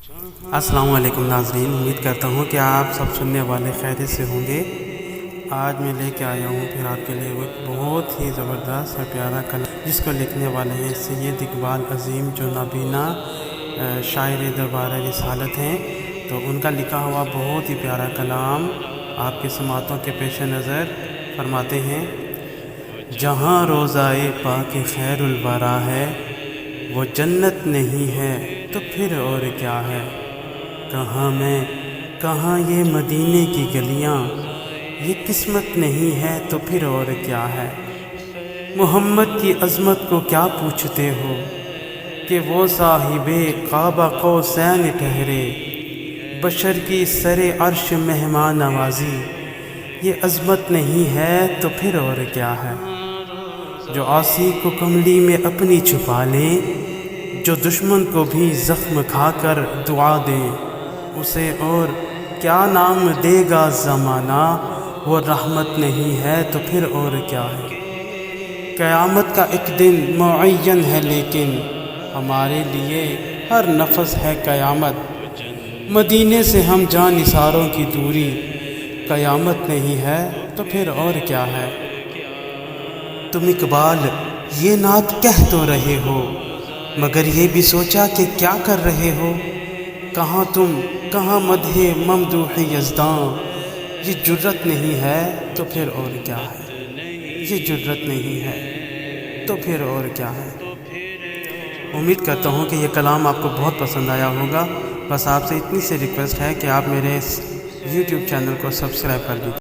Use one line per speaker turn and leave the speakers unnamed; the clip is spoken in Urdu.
السلام علیکم ناظرین، امید کرتا ہوں کہ آپ سب سننے والے خیریت سے ہوں گے۔ آج میں لے کے آیا ہوں پھر آپ کے لیے ایک بہت ہی زبردست اور پیارا کلام، جس کو لکھنے والے ہیں سید اقبال عظیم، جو نابینا شاعر دربار رسالت ہیں۔ تو ان کا لکھا ہوا بہت ہی پیارا کلام آپ کی سماعتوں کے پیش نظر فرماتے ہیں۔ جہاں روضائے پاک خیر الورا ہے، وہ جنت نہیں ہے تو پھر اور کیا ہے؟ کہاں میں کہاں یہ مدینے کی گلیاں، یہ قسمت نہیں ہے تو پھر اور کیا ہے؟ محمد کی عظمت کو کیا پوچھتے ہو کہ وہ صاحب قاب قوسین ٹھہرے، بشر کی سر عرش مہمان نوازی، یہ عظمت نہیں ہے تو پھر اور کیا ہے؟ جو عاصی کو کملی میں اپنی چھپا لے، جو دشمن کو بھی زخم کھا کر دعا دے، اسے اور کیا نام دے گا زمانہ، وہ رحمت نہیں ہے تو پھر اور کیا ہے؟ قیامت کا ایک دن معین ہے، لیکن ہمارے لیے ہر نفس ہے قیامت۔ مدینے سے ہم جاں نثاروں کی دوری، قیامت نہیں ہے تو پھر اور کیا ہے؟ تم اقبال یہ نعت کہہ تو رہے ہو، مگر یہ بھی سوچا کہ کیا کر رہے ہو؟ کہاں تم کہاں مدح ممدوح یزداں، یہ جرت نہیں ہے تو پھر اور کیا ہے؟ یہ جرت نہیں ہے تو پھر اور کیا ہے؟ امید کرتا ہوں کہ یہ کلام آپ کو بہت پسند آیا ہوگا۔ بس آپ سے اتنی سی ریکویسٹ ہے کہ آپ میرے اس یوٹیوب چینل کو سبسکرائب کر دیجیے۔